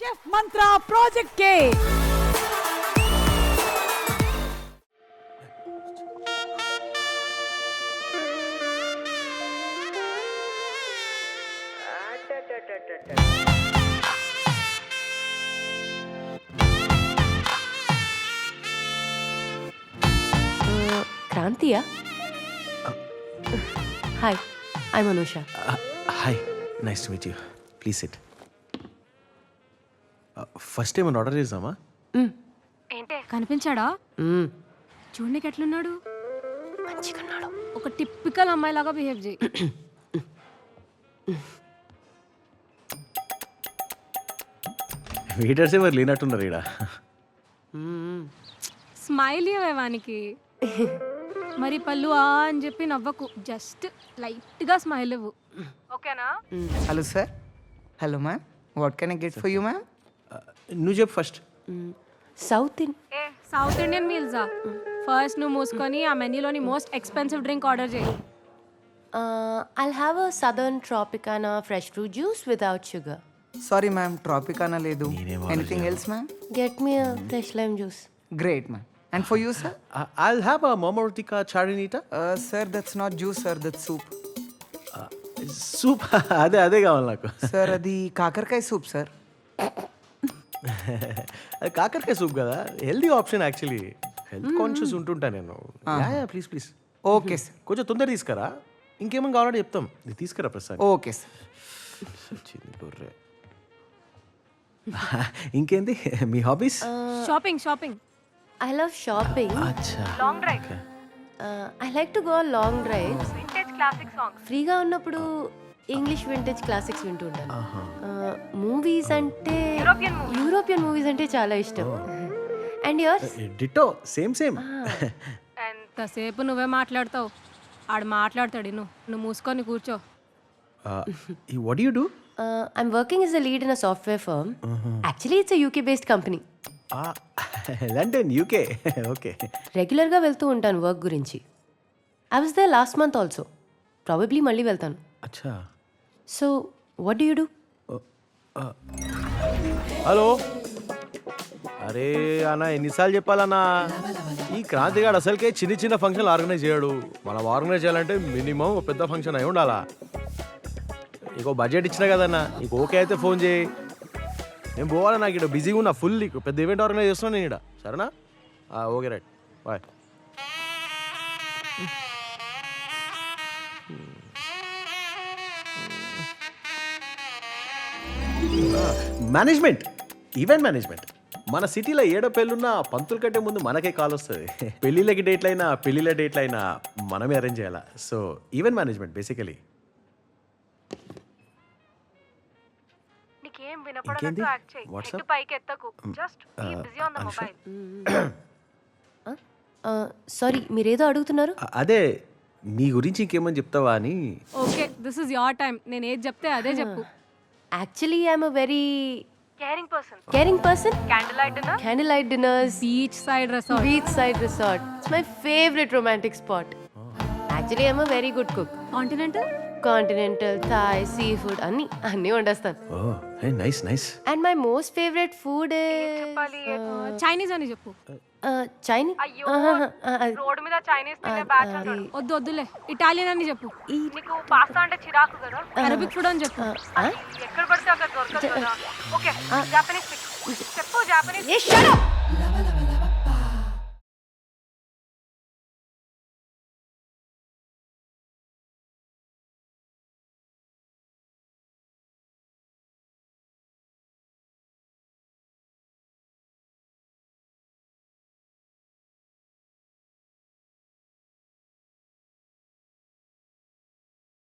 Chef Mantra Project K. Krantiya? Hi, I'm Anusha. Hi, nice to meet you. Please sit. First time order చేద్దామా? ఏంటే కనిపించాడా? చూడనికి ఎట్లున్నాడు? మంచిగున్నాడు. ఒక typical అమ్మాయి లాగా behave చేయి. Waiters ఎవరు లేనట్టున్నారు ఇక్కడ. స్మైల్ ఇవ్వవానికి. మరి పళ్ళు ఆ అని చెప్పి నవ్వకు, జస్ట్ లైట్ గా స్మైల్ ఇవ్వు. ఓకేనా? Hello sir. Hello ma'am, what can I get for you ma'am? నువ్వు చెప్పు ఫస్ట్. సౌత్ సౌత్ ఇండియన్ మీల్సా? ఫస్ట్ నువ్వు మూసుకొని ఆ మెన్యూలోని మోస్ట్ ఎక్స్పెన్సివ్ డ్రింక్ ఆర్డర్ చేయి. I'll have a southern Tropicana fresh fruit juice without sugar. Sorry ma'am, ట్రాపికానా లేదు. నేనేం anything else ma'am? Get me a fresh lime juice. Great ma'am. And for you sir? I'll have a Momotica Charinita. Sir that's not juice sir, that's soup. Soup. అదే కావాలి నాకు. Sir అది కాకరకాయ soup sir. అది కాకరకాయ soup కదా, healthy option actually. Health conscious ఉంటుంటా నేను. Please please. Okay sir. కొంచెం తొందర తీసుకురా, ఇంకేమో కావాలంటే చెప్తాం. ఇది తీసుకురా ప్రసాద్. Okay sir. ఇంకేంది మీ hobbies? Shopping shopping. I love shopping. అచ్చా. Long drive. I like to go on long drives. Vintage classic songs. ఫ్రీగా ఉన్నప్పుడు ఇంగ్లీష్ వింటేజ్ క్లాసిక్స్ వింటూ ఉంటాను. మూవీస్ అంటే యూరోపియన్ మూవీస్ అంటే చాలా ఇష్టం. And yours? Ditto, same same. ఎంతసేపు నువ్వే మాట్లాడతావు, ఆడు మాట్లాడతాడు. నువ్వు మూసుకొని కూర్చో. What you do? I'm working as a lead in a software firm. Actually, it's a UK-based company. London, UK. Okay. రెగ్యులర్గా వెళ్తూ ఉంటాను వర్క్ గురించి. I was there last month also. Probably మళ్ళీ వెళ్తాను. అచ్చా. So, what do you do? Hello. అరే అన్న, ఎన్నిసార్లు చెప్పాలన్నా, ఈ క్రాంతిగాడు అసలుకే చిన్న చిన్న ఫంక్షన్లు ఆర్గనైజ్ చేయడు. మనం ఆర్గనైజ్ చేయాలంటే మినిమం ఒక పెద్ద ఫంక్షన్ అయి ఉండాలా. నీకు బడ్జెట్ ఇచ్చినా కదన్నా, నీకు ఓకే అయితే ఫోన్ చేయి. నేను పోవాలి, నాకు ఇక్కడ బిజీగా ఉన్నా ఫుల్. నీకు పెద్ద ఈవెంట్ ఆర్గనైజ్ చేస్తున్నాను నేను ఇక్కడ. సరేనా? Okay right, bye. Management, event management. మన సిటీలో ఏడో పెళ్ళున్నా పంతుల కంటే ముందు మనకే కాల్ వస్తుంది. పెళ్ళిళ్ళకి డేట్లైనా పెళ్ళిళ్ళ డేట్లైనా మనమే అరేంజ్ చేయాలా. So event management basically. నీకేం వినపడనట్టు యాక్ట్ చేయి. హెడ్ పైకి ఎత్తకు, just be busy on the mobile. Sorry, మీరేదో అడుగుతున్నారు? అదే నీ గురించి ఇంకేమని చెప్తావా అని. Okay, this is your time. నేను ఏది చెప్తే అదే చెప్పు. Actually, I'm a very caring person. Candlelight dinners. Beachside resort. It's my favorite romantic spot. Actually, I'm a very good cook. Continental, Thai, seafood, అన్నీ వండేస్తాను. Nice nice. And my most favorite food is Chinese అని చెప్పు. Chinese. Road మీద Chinese తినే batch అంటాడు. వద్దులే, Italian అని చెప్పు. నీకు పాస్తా అంటే చిరాకు కదా, అరబిక్ ఫుడ్ అని చెప్పు. ఎక్కడ పడితే అక్కడ దొరకదు కదా. ఓకే, జపనీస్ చెప్పు. జపనీస్. Shut up!